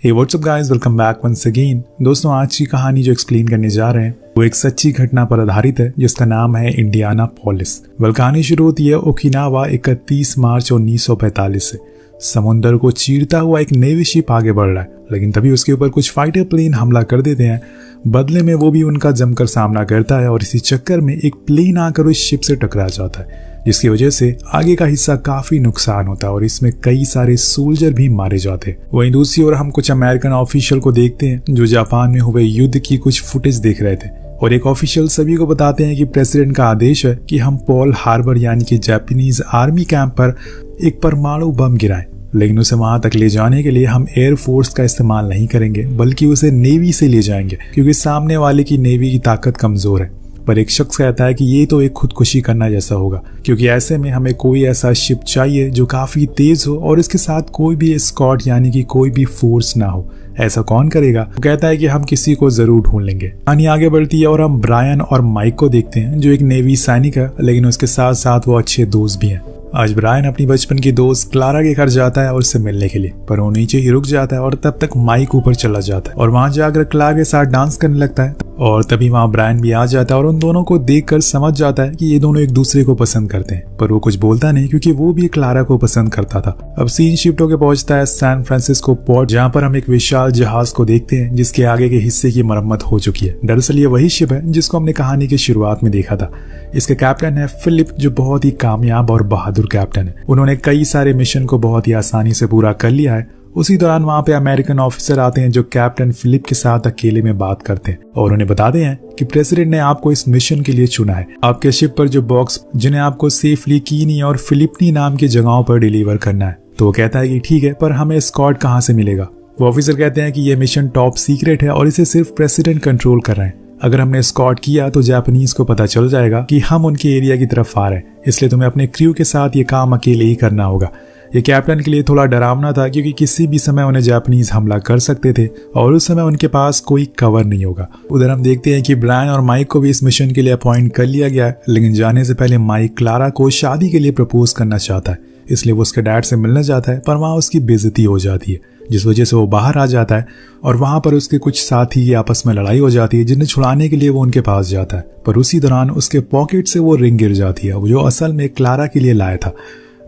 हे what's up guys, welcome back once again. दोस्तों, आज की कहानी जो एक्सप्लेन करने जा रहे हैं वो एक सच्ची घटना पर आधारित है जिसका नाम है इंडियानापोलिस। कहानी शुरू होती है ओकिनावा 31 मार्च 1945 से। समुद्र को चीरता हुआ एक नेवी शिप आगे बढ़ रहा है, लेकिन तभी उसके ऊपर कुछ फाइटर प्लेन हमला कर देते हैं। बदले में वो भी उनका जमकर सामना करता है और इसी चक्कर में एक प्लेन आकर उस शिप से टकरा जाता है, जिसकी वजह से आगे का हिस्सा काफी नुकसान होता है और इसमें कई सारे सोल्जर भी मारे जाते हैं। वहीं दूसरी ओर हम कुछ अमेरिकन ऑफिशियल को देखते हैं जो जापान में हुए युद्ध की कुछ फुटेज देख रहे थे और एक ऑफिशियल सभी को बताते हैं कि प्रेसिडेंट का आदेश है कि हम पर्ल हार्बर यानी कि जापानीज आर्मी कैंप पर एक परमाणु बम गिराएं, लेकिन उसे वहां तक ले जाने के लिए हम एयर फोर्स का इस्तेमाल नहीं करेंगे बल्कि उसे नेवी से ले जाएंगे, क्योंकि सामने वाले की नेवी की ताकत कमजोर है। पर एक शख्स कहता है कि ये तो एक खुदकुशी करना जैसा होगा, क्योंकि ऐसे में हमें कोई ऐसा शिप चाहिए जो काफी तेज हो और इसके साथ कोई भी एस्कॉर्ट यानी कि कोई भी फोर्स ना हो। ऐसा कौन करेगा? वो कहता है कि हम किसी को जरूर ढूंढ लेंगे। कहानी आगे बढ़ती है और हम ब्रायन और माइक को देखते हैं जो एक नेवी सैनिक है, लेकिन उसके साथ साथ वो अच्छे दोस्त भी हैं। आज ब्रायन अपनी बचपन की दोस्त क्लारा के घर जाता है और उससे मिलने के लिए, पर वो नीचे ही रुक जाता है और तब तक माइक ऊपर चला जाता है और वहां जाकर क्लारा के साथ डांस करने लगता है। और तभी वहां ब्रायन भी आ जाता है और उन दोनों को देखकर समझ जाता है कि ये दोनों एक दूसरे को पसंद करते हैं, पर वो कुछ बोलता नहीं क्योंकि वो भी क्लारा को पसंद करता था। अब सीन शिफ्ट होकर पहुंचता है सैन फ्रांसिस्को पोर्ट, जहां पर हम एक विशाल जहाज को देखते हैं जिसके आगे के हिस्से की मरम्मत हो चुकी है। दरअसल ये वही शिप है जिसको हमने कहानी की शुरुआत में देखा था। इसके कैप्टन है फिलिप, जो बहुत ही कामयाब और बहादुर कैप्टन है। उन्होंने कई सारे मिशन को बहुत ही आसानी से पूरा कर लिया है। उसी दौरान वहां पे अमेरिकन ऑफिसर आते हैं जो कैप्टन फिलिप के साथ अकेले में बात करते हैं और उन्हें बताते हैं कि प्रेसिडेंट ने आपको इस मिशन के लिए चुना है। आपके शिप पर जो बॉक्स जिन्हें आपको सेफली कीनी और फिलिपनी नाम की जगहों पर डिलीवर करना है। तो वो कहता है कि ठीक है, पर हमें स्कॉट कहाँ से मिलेगा? वो ऑफिसर कहते हैं कि यह मिशन टॉप सीक्रेट है और इसे सिर्फ प्रेसिडेंट कंट्रोल कर रहे हैं। अगर हमने स्कॉट किया तो जापानीज को पता चल जाएगा कि हम उनके एरिया की तरफ आ रहे हैं, इसलिए तुम्हें अपने क्रू के साथ ये काम अकेले ही करना होगा। ये कैप्टन के लिए थोड़ा डरावना था क्योंकि किसी भी समय उन्हें जापानीज हमला कर सकते थे और उस समय उनके पास कोई कवर नहीं होगा। उधर हम देखते हैं कि ब्रायन और माइक को भी इस मिशन के लिए अपॉइंट कर लिया गया है, लेकिन जाने से पहले माइक क्लारा को शादी के लिए प्रपोज करना चाहता है, इसलिए वो उसके डैड से मिलने जाता है, पर वहाँ उसकी बेइज्जती हो जाती है, जिस वजह से वो बाहर आ जाता है और वहां पर उसके कुछ साथी की आपस में लड़ाई हो जाती है, जिन्हें छुड़ाने के लिए वो उनके पास जाता है। पर उसी दौरान उसके पॉकेट से वो रिंग गिर जाती है जो असल में क्लारा के लिए लाया था।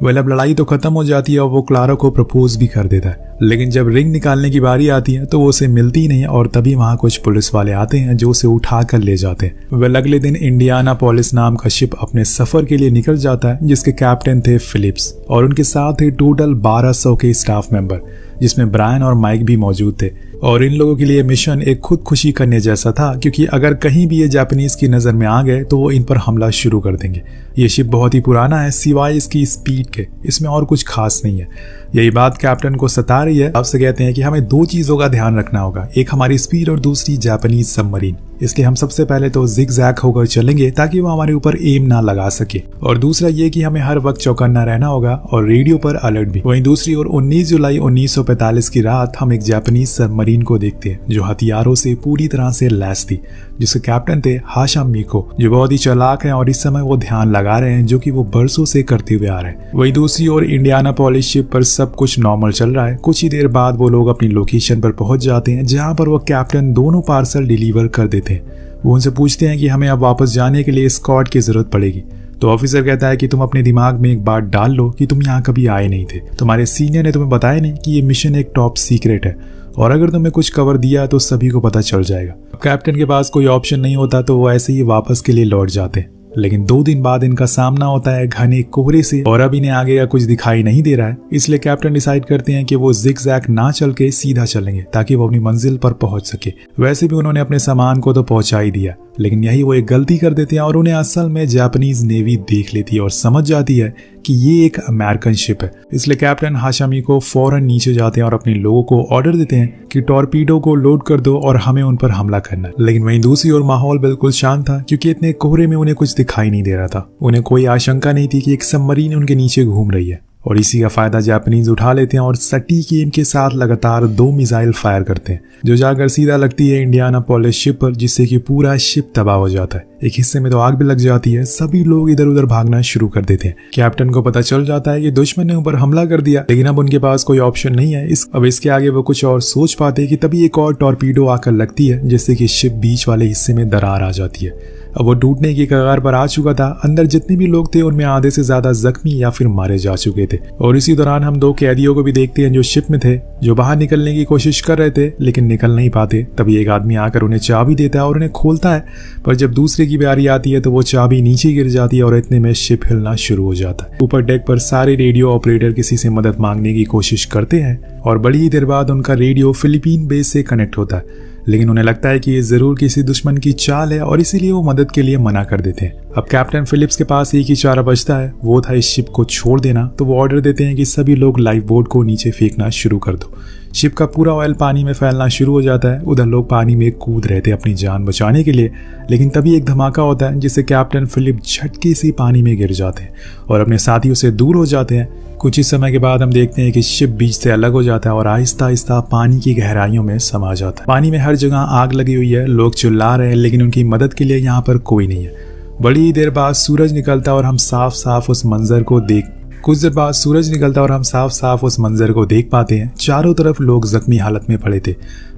वेल, अब लड़ाई तो खत्म हो जाती है और वो क्लारा को प्रपोज भी कर देता है, लेकिन जब रिंग निकालने की बारी आती है तो वो उसे मिलती ही नहीं और तभी वहां कुछ पुलिस वाले आते हैं जो उसे उठा कर ले जाते हैं। वेल, अगले दिन इंडियानापोलिस नाम का शिप अपने सफर के लिए निकल जाता है, जिसके कैप्टन थे फिलिप्स और उनके साथ थे टोटल 1200 के स्टाफ मेंबर, जिसमें ब्रायन और माइक भी मौजूद थे। और इन लोगों के लिए मिशन एक खुदकुशी करने जैसा था, क्योंकि अगर कहीं भी ये जापानीज की नजर में आ गए तो वो इन पर हमला शुरू कर देंगे। ये शिप बहुत ही पुराना है, सिवाय इसकी स्पीड के इसमें और कुछ खास नहीं है। यही बात कैप्टन को सता रही है। आपसे कहते हैं कि हमें दो चीजों का ध्यान रखना होगा, एक हमारी स्पीड और दूसरी जापानीज सबमरीन। इसलिए हम सबसे पहले तो जिग-जैग होकर चलेंगे ताकि वो हमारे ऊपर एम ना लगा सके, और दूसरा ये कि हमें हर वक्त चौकन्ना रहना होगा और रेडियो पर अलर्ट भी। वहीं दूसरी ओर 19 जुलाई 1945 की रात हम एक जापानीज सबमरीन को देखते हैं जो हथियारों से पूरी तरह से लैस थी, जिसके कैप्टन थे हाशामिको, जो बहुत ही चालाक हैं और इस समय वो ध्यान लगा रहे हैं जो कि वो बरसों से करते हुए आ रहे हैं। वहीं दूसरी ओर इंडियानापोलिस शिप पर सब कुछ नॉर्मल चल रहा है। कुछ ही देर बाद वो लोग अपनी लोकेशन पर पहुंच जाते हैं जहां पर वो कैप्टन दोनों पार्सल डिलीवर कर देते हैं। वो उनसे पूछते हैं कि हमें अब वापस जाने के लिए स्कॉट की जरूरत पड़ेगी। तो ऑफिसर कहता है कि तुम अपने दिमाग में एक बात डाल लो कि तुम यहाँ कभी आए नहीं थे, तुम्हारे सीनियर ने तुम्हें बताया नहीं कि ये मिशन एक टॉप सीक्रेट है और अगर तुम्हें कुछ कवर दिया तो सभी को पता चल जाएगा। कैप्टन के पास कोई ऑप्शन नहीं होता तो वो ऐसे ही वापस के लिए लौट जाते हैं, लेकिन 2 दिन बाद इनका सामना होता है घने कोहरे से और अब इन्हें आगे का कुछ दिखाई नहीं दे रहा है। इसलिए कैप्टन डिसाइड करते हैं कि वो जिग-जैग ना चल के सीधा चलेंगे ताकि वो अपनी मंजिल पर पहुंच सके। वैसे भी उन्होंने अपने सामान को तो पहुंचा ही दिया, लेकिन यही वो एक गलती कर देते हैं और उन्हें असल में जापानीज नेवी देख लेती है और समझ जाती है कि ये एक अमेरिकन शिप है। इसलिए कैप्टन हाशामी को फौरन नीचे जाते हैं और अपने लोगों को ऑर्डर देते हैं कि टॉर्पीडो को लोड कर दो और हमें उन पर हमला करना है। लेकिन वहीं दूसरी ओर माहौल बिल्कुल शांत था, क्योंकि इतने कोहरे में उन्हें कुछ दिखाई नहीं दे रहा था। उन्हें कोई आशंका नहीं थी कि एक सबमरीन उनके नीचे घूम रही है। और इसी का फायदा जापानीज उठा लेते हैं और सटीक एम के साथ लगातार 2 मिसाइल फायर करते हैं जो जाकर सीधा लगती है इंडियानापोलिस शिप पर, जिससे कि पूरा शिप तबाह हो जाता है। एक हिस्से में तो आग भी लग जाती है। सभी लोग इधर उधर भागना शुरू कर देते हैं। कैप्टन को पता चल जाता है कि दुश्मन ने ऊपर हमला कर दिया, लेकिन अब उनके पास कोई ऑप्शन नहीं है। अब इसके आगे वो कुछ और सोच पाते कि तभी एक और टॉर्पीडो आकर लगती है, जिससे कि शिप बीच वाले हिस्से में दरार आ जाती है। अब वो टूटने की कगार पर आ चुका था। अंदर जितने भी लोग थे उनमें आधे से ज्यादा जख्मी या फिर मारे जा चुके थे। और इसी दौरान हम 2 कैदियों को भी देखते हैं जो शिप में थे, जो बाहर निकलने की कोशिश कर रहे थे लेकिन निकल नहीं पाते। तभी एक आदमी आकर उन्हें चाबी देता है और उन्हें खोलता है, पर जब दूसरे की बारी आती है तो वो चाबी नीचे गिर जाती है और इतने में शिप हिलना शुरू हो जाता है। ऊपर डेक पर सारे रेडियो ऑपरेटर किसी से मदद मांगने की कोशिश करते हैं और बड़ी ही देर बाद उनका रेडियो फिलीपीन बेस से कनेक्ट होता है, लेकिन उन्हें लगता है कि ये जरूर किसी दुश्मन की चाल है और इसीलिए वो मदद के लिए मना कर देते हैं। अब कैप्टन फिलिप्स के पास एक ही चारा बचता है, वो था इस शिप को छोड़ देना। तो वो ऑर्डर देते हैं कि सभी लोग लाइफ बोट को नीचे फेंकना शुरू कर दो। शिप का पूरा ऑयल पानी में फैलना शुरू हो जाता है। उधर लोग पानी में कूद रहे थे अपनी जान बचाने के लिए, लेकिन तभी एक धमाका होता है जिससे कैप्टन फिलिप झटके से पानी में गिर जाते हैं और अपने साथियों से दूर हो जाते हैं। कुछ ही समय के बाद हम देखते हैं कि शिप बीच से अलग हो जाता है और आहिस्ता आहिस्ता पानी की गहराइयों में समा जाता है। पानी में हर जगह आग लगी हुई है, लोग चिल्ला रहे हैं, लेकिन उनकी मदद के लिए यहाँ पर कोई नहीं है। बड़ी ही देर बाद सूरज निकलता और हम साफ साफ उस मंजर को देख पाते हैं। चारों तरफ लोग जख्मी हालत में पड़े थे।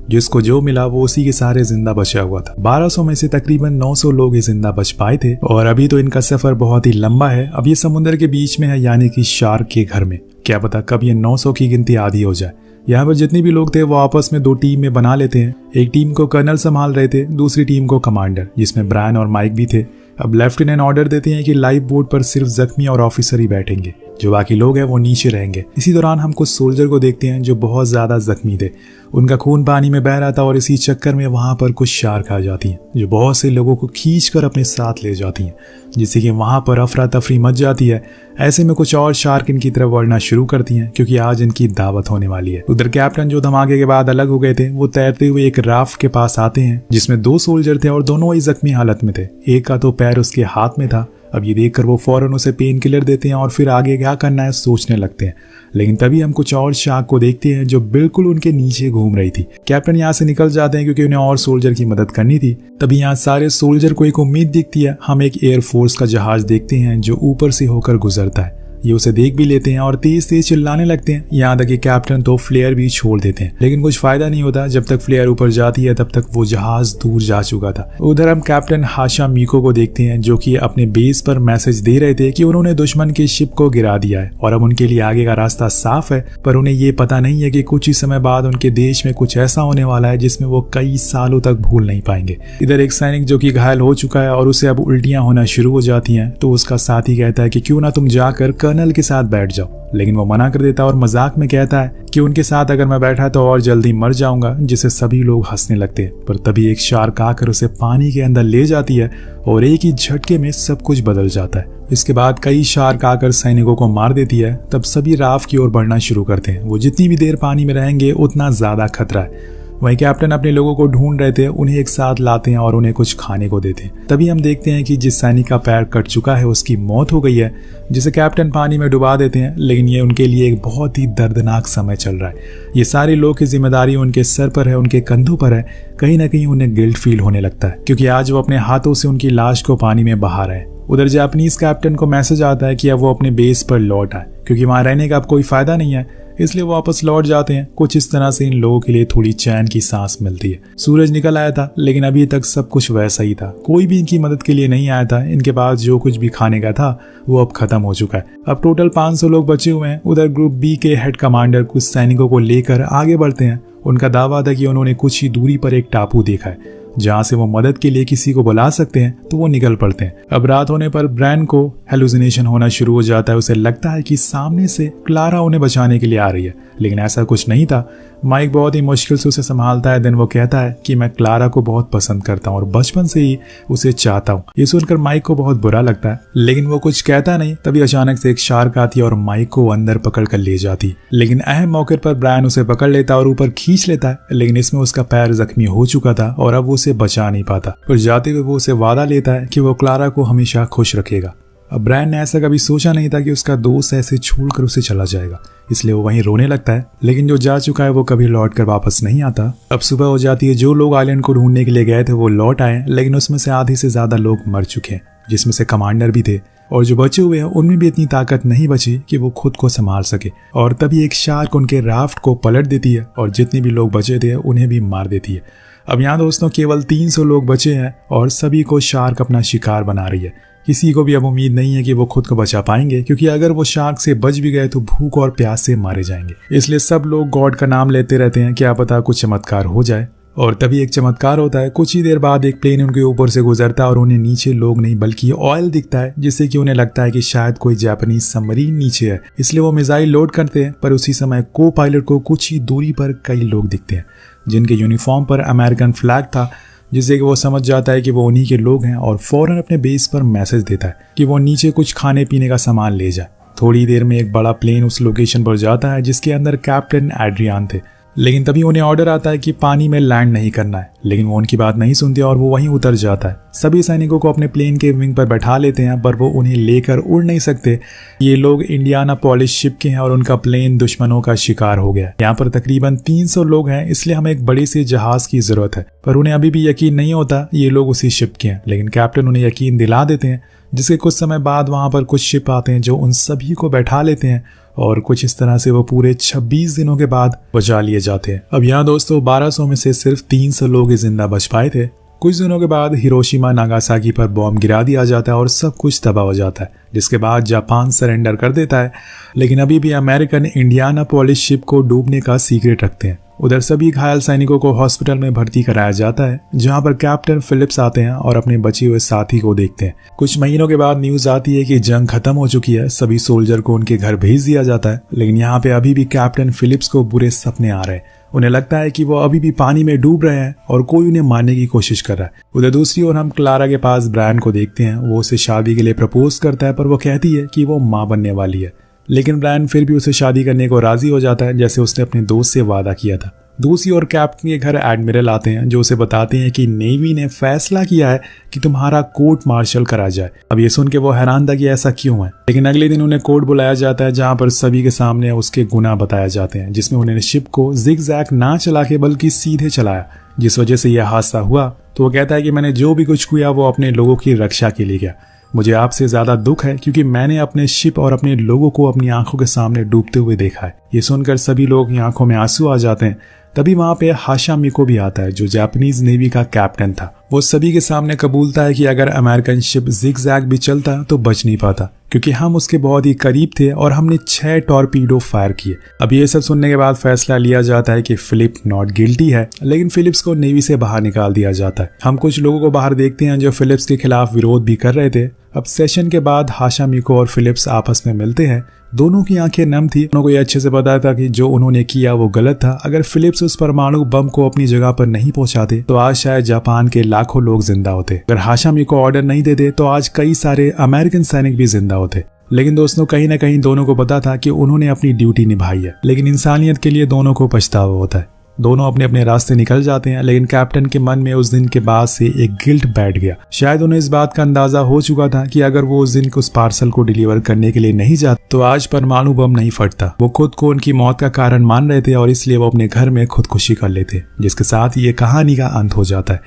जिसको जो मिला वो उसी के सारे जिंदा बचा हुआ था। 1200 में से तकरीबन 900 लोग ही जिंदा बच पाए थे और अभी तो इनका सफर बहुत ही लंबा है। अब ये समुद्र के बीच में है, यानी कि शार्क के घर में। क्या पता कब ये 900 की गिनती आधी हो जाए। यहाँ पर जितने भी लोग थे वो आपस में 2 टीम में बना लेते हैं। एक टीम को कर्नल संभाल रहे थे, दूसरी टीम को कमांडर, जिसमें ब्रायन और माइक भी थे। अब लेफ्टिनेंट ऑर्डर देते हैं कि लाइफ बोट पर सिर्फ जख्मी और ऑफिसर ही बैठेंगे, जो बाकी लोग हैं वो नीचे रहेंगे। इसी दौरान हम कुछ सोल्जर को देखते हैं जो बहुत ज्यादा जख्मी थे। उनका खून पानी में बह रहा था और इसी चक्कर में वहां पर कुछ शार्क आ जाती हैं जो बहुत से लोगों को खींचकर अपने साथ ले जाती हैं, जिससे कि वहां पर अफरा तफरी मच जाती है। ऐसे में कुछ और शार्क इनकी तरफ बढ़ना शुरू करती हैं क्योंकि आज इनकी दावत होने वाली है। उधर कैप्टन जो धमाके के बाद अलग हो गए थे वो तैरते हुए एक राफ्ट के पास आते हैं जिसमें 2 सोल्जर थे और दोनों ही जख्मी हालत में थे। एक का तो पैर उसके हाथ में था। अब ये देखकर वो फौरन उसे पेन किलर देते हैं और फिर आगे क्या करना है सोचने लगते हैं। लेकिन तभी हम कुछ और शार्क को देखते हैं जो बिल्कुल उनके नीचे घूम रही थी। कैप्टन यहाँ से निकल जाते हैं क्योंकि उन्हें और सोल्जर की मदद करनी थी। तभी यहाँ सारे सोल्जर को एक उम्मीद दिखती है। हम एक एयरफोर्स का जहाज देखते हैं जो ऊपर से होकर गुजरता है। ये उसे देख भी लेते हैं और तेज तेज चिल्लाने लगते हैं। यहाँ तक कि कैप्टन तो फ्लेयर भी छोड़ देते हैं, लेकिन कुछ फायदा नहीं होता। जब तक फ्लेयर ऊपर जाती है तब तक वो जहाज दूर जा चुका था। उधर हम कैप्टन हाशा मीको को देखते हैं जो कि अपने बेस पर मैसेज दे रहे थे कि उन्होंने दुश्मन की शिप को गिरा दिया है और अब उनके लिए आगे का रास्ता साफ है। पर उन्हें ये पता नहीं है कि कुछ ही समय बाद उनके देश में कुछ ऐसा होने वाला है जिसमें वो कई सालों तक भूल नहीं पाएंगे। इधर एक सैनिक जो कि घायल हो चुका है और उसे अब उल्टियां होना शुरू हो जाती हैं, तो उसका साथी कहता है कि क्यों ना तुम जाकर कर्नल के साथ बैठ जाओ, लेकिन वो मना कर देता और मजाक में कहता है कि उनके साथ अगर मैं बैठा तो और जल्दी मर जाऊंगा, जिससे सभी लोग हंसने लगते हैं। पर तभी एक शार्क आकर उसे पानी के अंदर ले जाती है और एक ही झटके में सब कुछ बदल जाता है। इसके बाद कई शार्क आकर सैनिकों को मार देती है। तब सभी राफ्ट की ओर बढ़ना शुरू करते हैं। वो जितनी भी देर पानी में रहेंगे उतना ज्यादा खतरा है। वहीं कैप्टन अपने लोगों को ढूंढ रहे थे, उन्हें एक साथ लाते हैं और उन्हें कुछ खाने को देते हैं। तभी हम देखते हैं कि जिस सैनिक का पैर कट चुका है उसकी मौत हो गई है, जिसे कैप्टन पानी में डुबा देते हैं। लेकिन ये उनके लिए एक बहुत ही दर्दनाक समय चल रहा है। ये सारे लोग की जिम्मेदारी उनके सर पर है, उनके कंधों पर है। कहीं ना कहीं उन्हें गिल्ट फील होने लगता है क्योंकि आज वो अपने हाथों से उनकी लाश को पानी में बहा रहे हैं। उधर जापानीज कैप्टन को मैसेज आता है कि अब वो अपने बेस पर लौट आए क्योंकि वहां रहने का अब कोई फायदा नहीं है, इसलिए वापस लौट जाते हैं। कुछ इस तरह से इन लोगों के लिए थोड़ी चैन की सांस मिलती है। सूरज निकल आया था लेकिन अभी तक सब कुछ वैसा ही था। कोई भी इनकी मदद के लिए नहीं आया था। इनके पास जो कुछ भी खाने का था वो अब खत्म हो चुका है। अब टोटल 500 लोग बचे हुए हैं। उधर ग्रुप बी के हेड कमांडर कुछ सैनिकों को लेकर आगे बढ़ते हैं। उनका दावा था कि उन्होंने कुछ ही दूरी पर एक टापू देखा है जहां से वो मदद के लिए किसी को बुला सकते हैं, तो वो निकल पड़ते हैं। अब रात होने पर ब्रैन को हेलुसिनेशन होना शुरू हो जाता है। उसे लगता है कि सामने से क्लारा उन्हें बचाने के लिए आ रही है, लेकिन ऐसा कुछ नहीं था। माइक बहुत ही मुश्किल से उसे संभालता है। देन वो कहता है कि मैं क्लारा को बहुत पसंद करता हूँ और बचपन से ही उसे चाहता हूँ। ये सुनकर माइक को बहुत बुरा लगता है, लेकिन वो कुछ कहता नहीं। तभी अचानक से एक शार्क आती है और माइक को अंदर पकड़ कर ले जाती। लेकिन अहम मौके पर ब्रायन उसे पकड़ लेता और ऊपर खींच लेता है, लेकिन इसमें उसका पैर जख्मी हो चुका था और अब वो उसे बचा नहीं पाता। फिर जाते हुए वो उसे वादा लेता है कि वो क्लारा को हमेशा खुश रखेगा। अब ब्रायन ने ऐसा कभी सोचा नहीं था कि उसका दोस्त ऐसे छोड़कर उसे चला जाएगा, इसलिए वो वहीं रोने लगता है। लेकिन जो जा चुका है वो कभी लौट कर वापस नहीं आता। अब सुबह हो जाती है। जो लोग आइलैंड को ढूंढने के लिए गए थे वो लौट आए, लेकिन उसमें से आधे से ज्यादा लोग मर चुके हैं, जिसमें से कमांडर भी थे। और जो बचे हुए हैं उनमें भी इतनी ताकत नहीं बची कि वो खुद को संभाल सके। और तभी एक शार्क उनके राफ्ट को पलट देती है और जितने भी लोग बचे थे उन्हें भी मार देती है। अब यहाँ दोस्तों केवल 300 लोग बचे हैं और सभी को शार्क अपना शिकार बना रही है। किसी को भी अब उम्मीद नहीं है कि वो खुद को बचा पाएंगे, क्योंकि अगर वो शार्क से बच भी गए तो भूख और प्यास से मारे जाएंगे। इसलिए सब लोग गॉड का नाम लेते रहते हैं, क्या पता कुछ चमत्कार हो जाए। और तभी एक चमत्कार होता है। कुछ ही देर बाद एक प्लेन उनके ऊपर से गुजरता है और उन्हें नीचे लोग नहीं बल्कि ऑयल दिखता है, जिससे कि उन्हें लगता है कि शायद कोई जापानीज सबमरीन नीचे है। इसलिए वो मिसाइल लोड करते हैं, पर उसी समय को पायलट को कुछ ही दूरी पर कई लोग दिखते हैं जिनके यूनिफॉर्म पर अमेरिकन फ्लैग था, जिससे कि वो समझ जाता है कि वो उन्हीं के लोग हैं और फौरन अपने बेस पर मैसेज देता है कि वो नीचे कुछ खाने पीने का सामान ले जाए। थोड़ी देर में एक बड़ा प्लेन उस लोकेशन पर जाता है जिसके अंदर कैप्टन एड्रियान थे, लेकिन तभी उन्हें ऑर्डर आता है कि पानी में लैंड नहीं करना है। लेकिन वो उनकी बात नहीं सुनते और वो वहीं उतर जाता है। सभी सैनिकों को अपने प्लेन के विंग पर बैठा लेते हैं, पर वो उन्हें लेकर उड़ नहीं सकते। ये लोग इंडियानापोलिस शिप के हैं और उनका प्लेन दुश्मनों का शिकार हो गया। यहाँ पर तकरीबन 300 लोग हैं, इसलिए हमें एक बड़े से जहाज की जरूरत है। पर उन्हें अभी भी यकीन नहीं होता ये लोग उसी शिप के हैं, लेकिन कैप्टन उन्हें यकीन दिला देते हैं, जिसके कुछ समय बाद वहां पर कुछ शिप आते हैं जो उन सभी को बैठा लेते हैं और कुछ इस तरह से वो पूरे 26 दिनों के बाद बचा लिए जाते हैं। अब यहाँ दोस्तों 1200 में से सिर्फ 300 लोग ही जिंदा बच पाए थे। कुछ दिनों के बाद हिरोशिमा नागासाकी पर बॉम्ब गिरा दिया जाता है और सब कुछ तबाह हो जाता है, जिसके बाद जापान सरेंडर कर देता है। लेकिन अभी भी अमेरिकन इंडियानापोलिस शिप को डूबने का सीक्रेट रखते हैं। उधर सभी घायल सैनिकों को हॉस्पिटल में भर्ती कराया जाता है, जहां पर कैप्टन फिलिप्स आते हैं और अपने बचे हुए साथी को देखते हैं। कुछ महीनों के बाद न्यूज आती है कि जंग खत्म हो चुकी है, सभी सोल्जर को उनके घर भेज दिया जाता है। लेकिन यहाँ पे अभी भी कैप्टन फिलिप्स को बुरे सपने आ रहे हैं। उन्हें लगता है कि वो अभी भी पानी में डूब रहे हैं और कोई उन्हें मारने की कोशिश कर रहा है। उधर दूसरी ओर हम क्लारा के पास ब्रायन को देखते हैं। वो उसे शादी के लिए प्रपोज करता है, पर वो कहती है कि वो माँ बनने वाली है। लेकिन ब्रायन फिर भी उसे शादी करने को राजी हो जाता है, जैसे उसने अपने दोस्त से वादा किया था। दूसरी ओर कैप्टन के घर एडमिरल आते हैं, जो उसे बताते हैं कि नेवी ने फैसला किया है कि तुम्हारा कोर्ट मार्शल करा जाए। अब ये सुन के वो हैरान था कि ऐसा क्यों है। लेकिन अगले दिन उन्हें कोर्ट बुलाया जाता है, जहां पर सभी के सामने उसके गुनाह बताए जाते हैं, जिसमें उन्होंने शिप को जिग-जैग ना चला के बल्कि सीधे चलाया, जिस वजह से यह हादसा हुआ। तो वो कहता है कि मैंने जो भी कुछ किया वो अपने लोगों की रक्षा के लिए किया। मुझे आपसे ज्यादा दुख है क्योंकि मैंने अपने शिप और अपने लोगों को अपनी आंखों के सामने डूबते हुए देखा है। ये सुनकर सभी लोग की आंखों में आंसू आ जाते हैं। तभी वहां पे हाशा मिको भी आता है, जो जापानीज नेवी का कैप्टन था। वो सभी के सामने कबूलता है कि अगर अमेरिकन शिप जिग-जैग भी चलता तो बच नहीं पाता, क्योंकि हम उसके बहुत ही करीब थे और हमने 6 टॉर्पीडो फायर किए। अब ये सब सुनने के बाद फैसला लिया जाता है कि फिलिप नॉट गिल्टी है, लेकिन फिलिप्स को नेवी से बाहर निकाल दिया जाता है। हम कुछ लोगों को बाहर देखते हैं जो फिलिप्स के खिलाफ विरोध भी कर रहे थे। अब सेशन के बाद हाशा मिको और फिलिप्स आपस में मिलते हैं। दोनों की आंखें नम थी। दोनों को ये अच्छे से पता था कि जो उन्होंने किया वो गलत था। अगर फिलिप्स उस परमाणु बम को अपनी जगह पर नहीं पहुंचाते तो आज शायद जापान के लाखों लोग जिंदा होते। अगर हाशा मिको ऑर्डर नहीं देते तो आज कई सारे अमेरिकन सैनिक भी जिंदा होते। लेकिन दोस्तों कहीं ना कहीं दोनों को पता था कि उन्होंने अपनी ड्यूटी निभाई है, लेकिन इंसानियत के लिए दोनों को पछतावा होता है। दोनों अपने अपने रास्ते निकल जाते हैं, लेकिन कैप्टन के मन में उस दिन के बाद से एक गिल्ट बैठ गया। शायद उन्हें इस बात का अंदाजा हो चुका था कि अगर वो उस दिन उस पार्सल को डिलीवर करने के लिए नहीं जाते तो आज परमाणु बम नहीं फटता। वो खुद को उनकी मौत का कारण मान रहे थे और इसलिए वो अपने घर में खुदकुशी कर लेते, जिसके साथ ये कहानी का अंत हो जाता है।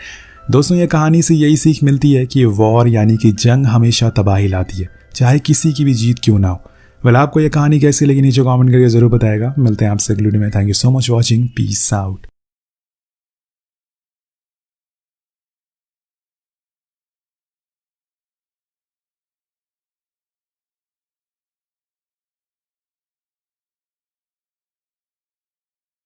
दोस्तों ये कहानी से यही सीख मिलती है कि वॉर यानी कि जंग हमेशा तबाही लाती है, चाहे किसी की भी जीत क्यों ना हो। वेल आपको ये कहानी कैसी लगी नीचे कमेंट करके जरूर बताएगा। मिलते हैं आपसे अगली वीडियो में। Thank you so much watching. Peace out.